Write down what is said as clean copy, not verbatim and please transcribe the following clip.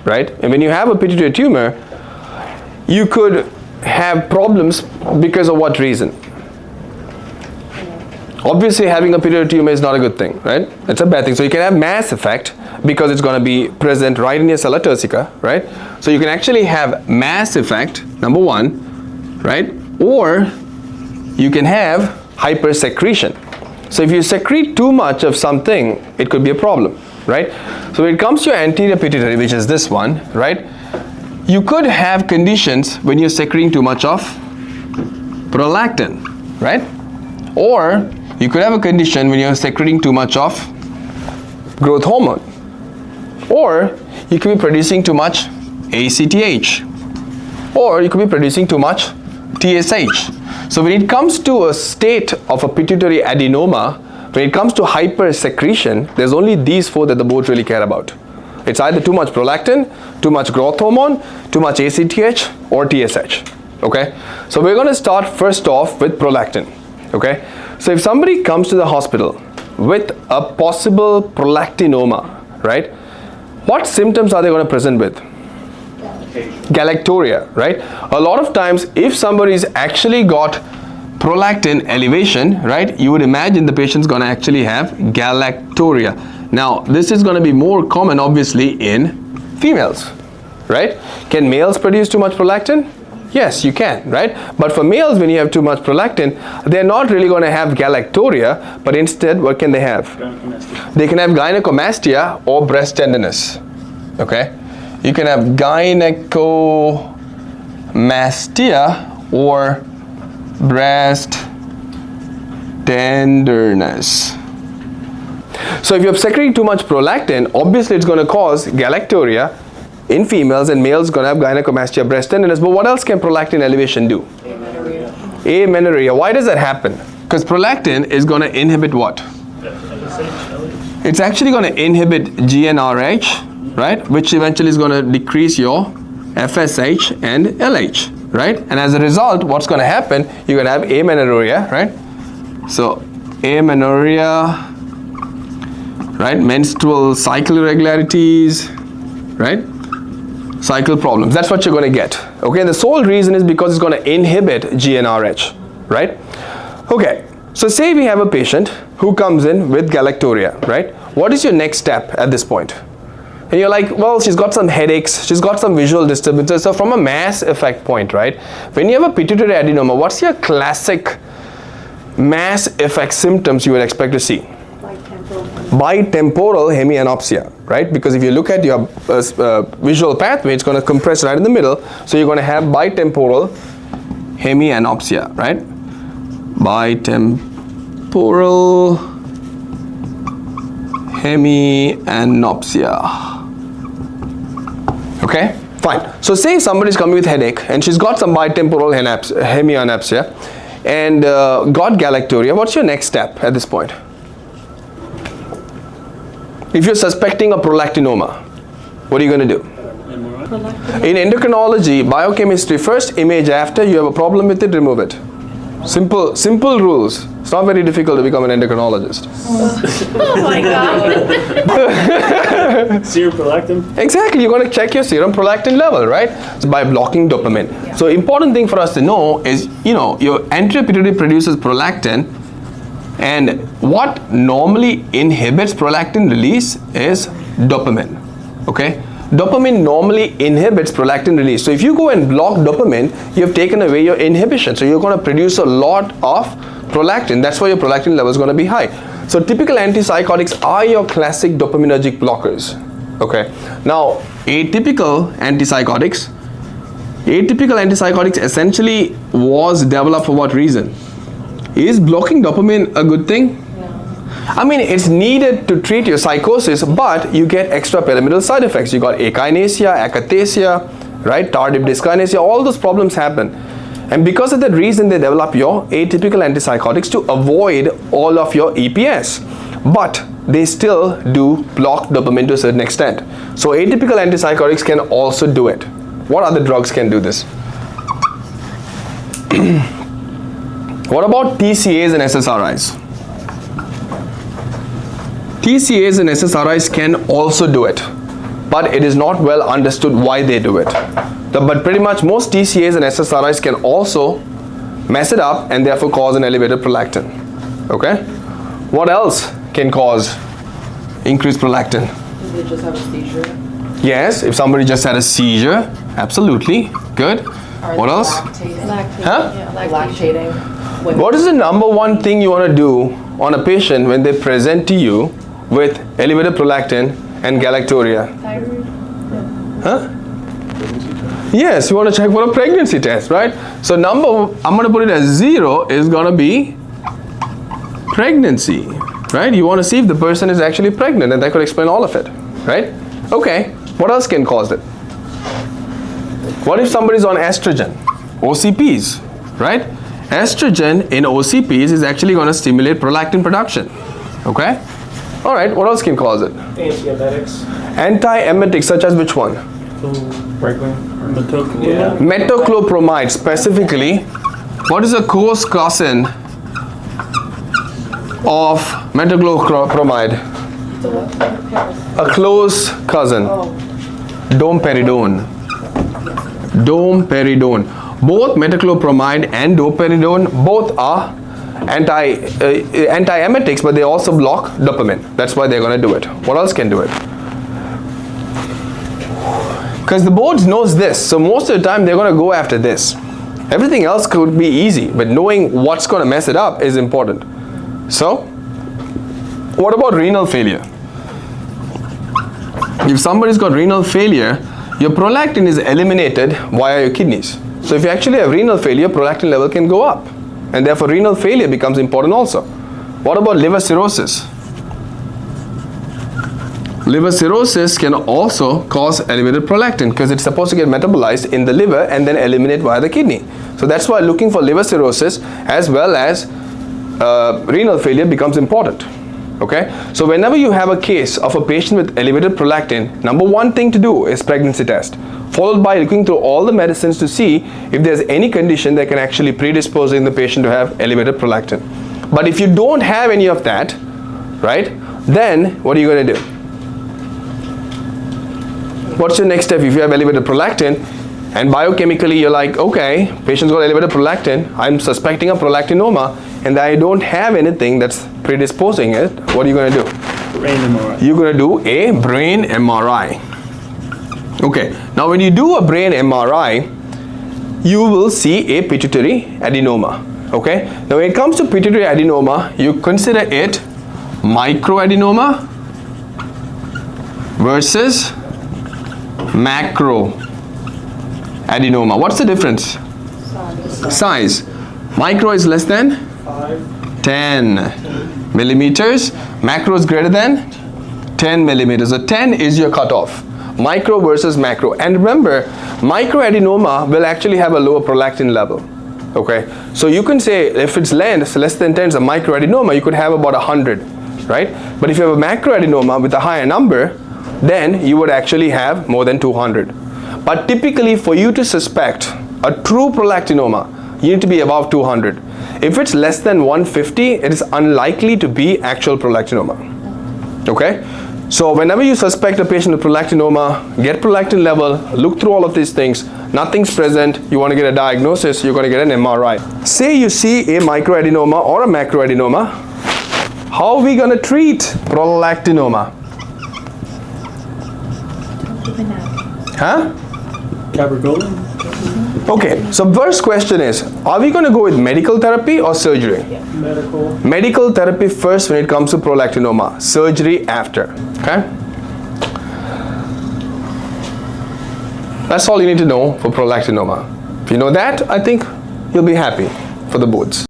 right? And when you have a pituitary tumor, you could have problems because of what reason? Obviously, having a pituitary tumor is not a good thing, right? It's a bad thing. So you can have mass effect because it's going to be present right in your sella turcica, right? So you can actually have mass effect, number one, right? Or you can have hypersecretion. So if you secrete too much of something, it could be a problem, right? So when it comes to your anterior pituitary, which is this one, right? You could have conditions when you're secreting too much of prolactin, right? Or you could have a condition when you're secreting too much of growth hormone. Or you could be producing too much ACTH. Or you could be producing too much TSH. So when it comes to a state of a pituitary adenoma, when it comes to hypersecretion, there's only these four that the board really care about. It's either too much prolactin, too much growth hormone, too much ACTH, or TSH. Okay? So we're going to start first off with prolactin. Okay? So if somebody comes to the hospital with a possible prolactinoma, right? What symptoms are they going to present with? Galactorrhea, right? A lot of times, if somebody's actually got prolactin elevation, right, you would imagine the patient's going to actually have galactorrhea. Now, this is going to be more common, obviously, in females, right? Can males produce too much prolactin? Yes, you can, right? But for males, when you have too much prolactin, they're not really going to have galactorrhea, but instead, what can they have? They can have gynecomastia or breast tenderness, okay? You can have gynecomastia or breast tenderness. So if you're secreting too much prolactin, obviously it's going to cause galactorrhea in females, and males going to have gynecomastia, breast tenderness. But what else can prolactin elevation do? Amenorrhea. Amenorrhea. Why does that happen? Because prolactin is going to inhibit what? It's actually going to inhibit GnRH, right? Which eventually is going to decrease your FSH and LH, right? And as a result, what's going to happen? You're going to have amenorrhea, right? So amenorrhea, right? Menstrual cycle irregularities, right? Cycle problems. That's what you're going to get. Okay, and the sole reason is because it's going to inhibit GnRH, right? Okay, so say we have a patient who comes in with galactorrhea, right? What is your next step at this point? And you're like, well, she's got some headaches, she's got some visual disturbances. So from a mass effect point, right? When you have a pituitary adenoma, what's your classic mass effect symptoms you would expect to see? Bitemporal hemianopsia, right? Because if you look at your visual pathway, it's going to compress right in the middle. So you're going to have bitemporal hemianopsia, right? Bitemporal hemianopsia. Okay, fine. So say somebody's coming with headache and she's got some bitemporal hemianopsia and got galactorrhea. What's your next step at this point? If you're suspecting a prolactinoma, what are you going to do? In endocrinology, biochemistry, first image after you have a problem with it, remove it. Simple rules. It's not very difficult to become an endocrinologist. Oh my God. Serum prolactin? Exactly, you're going to check your serum prolactin level, right? So by blocking dopamine. Yeah. So important thing for us to know is, you know, your anterior pituitary produces prolactin, and what normally inhibits prolactin release is dopamine, okay? Dopamine normally inhibits prolactin release. So if you go and block dopamine, you have taken away your inhibition. So you're going to produce a lot of prolactin. That's why your prolactin level is going to be high. So typical antipsychotics are your classic dopaminergic blockers, okay? Now, atypical antipsychotics essentially was developed for what reason? Is blocking dopamine a good thing? I mean, it's needed to treat your psychosis, but you get extrapyramidal side effects. You got akinesia, akathisia, right? Tardive dyskinesia, all those problems happen. And because of that reason, they develop your atypical antipsychotics to avoid all of your EPS. But they still do block dopamine to a certain extent. So atypical antipsychotics can also do it. What other drugs can do this? What about TCAs and SSRIs? TCAs and SSRIs can also do it. but it is not well understood why they do it. But pretty much most TCAs and SSRIs can also mess it up and therefore cause an elevated prolactin. Okay? What else can cause increased prolactin? Did they just have a seizure? Yes, if somebody just had a seizure, absolutely. Good. Are What they else? Lactating? Huh? Yeah, Lactating. When What is the number one thing you want to do on a patient when they present to you with elevated prolactin and galacturia? Thyroid. Huh? Yes, you want to check for a pregnancy test, right? So I'm going to put it as 0 is going to be pregnancy, right? You want to see if the person is actually pregnant, and that could explain all of it, right? Okay, what else can cause it? What if somebody's on estrogen, OCPs, right? Estrogen in OCPs is actually going to stimulate prolactin production, okay? All right, what else can cause it? Antiemetics. Antiemetics such as which one? Metoclopramide. Metoclopramide specifically. What is a close cousin of metoclopramide? A close cousin. Domperidone. Domperidone. Both metoclopramide and domperidone both are antiemetics, but they also block dopamine. That's why they're going to do it. What else can do it? Because the board knows this, so most of the time they're going to go after this. Everything else could be easy, but knowing what's going to mess it up is important. So, what about renal failure? If somebody's got renal failure, your prolactin is eliminated via your kidneys. So if you actually have renal failure, prolactin level can go up, and therefore renal failure becomes important also. What about liver cirrhosis? Liver cirrhosis can also cause elevated prolactin because it's supposed to get metabolized in the liver and then eliminate via the kidney. So that's why looking for liver cirrhosis as well as renal failure becomes important. Okay, so whenever you have a case of a patient with elevated prolactin, number one thing to do is pregnancy test, followed by looking through all the medicines to see if there's any condition that can actually predisposing the patient to have elevated prolactin. But if you don't have any of that, right, then what are you going to do? What's your next step if you have elevated prolactin and biochemically you're like, okay, patient's got elevated prolactin, I'm suspecting a prolactinoma, and I don't have anything that's predisposing it, what are you going to do? Brain MRI. You're going to do a brain MRI. Okay, now when you do a brain MRI, you will see a pituitary adenoma. Okay, now when it comes to pituitary adenoma, you consider it microadenoma versus macroadenoma. What's the difference? Size. Micro is less than 10 millimeters. Macro is greater than 10 millimeters. So 10 is your cutoff. Micro versus macro. And remember, microadenoma will actually have a lower prolactin level. Okay, so you can say if it's less than 10 is a microadenoma, you could have about 100, right? But if you have a macroadenoma with a higher number, then you would actually have more than 200. But typically for you to suspect a true prolactinoma, you need to be above 200. If it's less than 150, it is unlikely to be actual prolactinoma. Okay? So whenever you suspect a patient with prolactinoma, get prolactin level, look through all of these things, nothing's present, you want to get a diagnosis, you're going to get an MRI. Say you see a microadenoma or a macroadenoma, how are we going to treat prolactinoma? Huh? Cabergoline. Okay, so first question is, are we going to go with medical therapy or surgery? Medical. Medical therapy first when it comes to prolactinoma, surgery after. Okay? That's all you need to know for prolactinoma. If you know that, I think you'll be happy for the boards.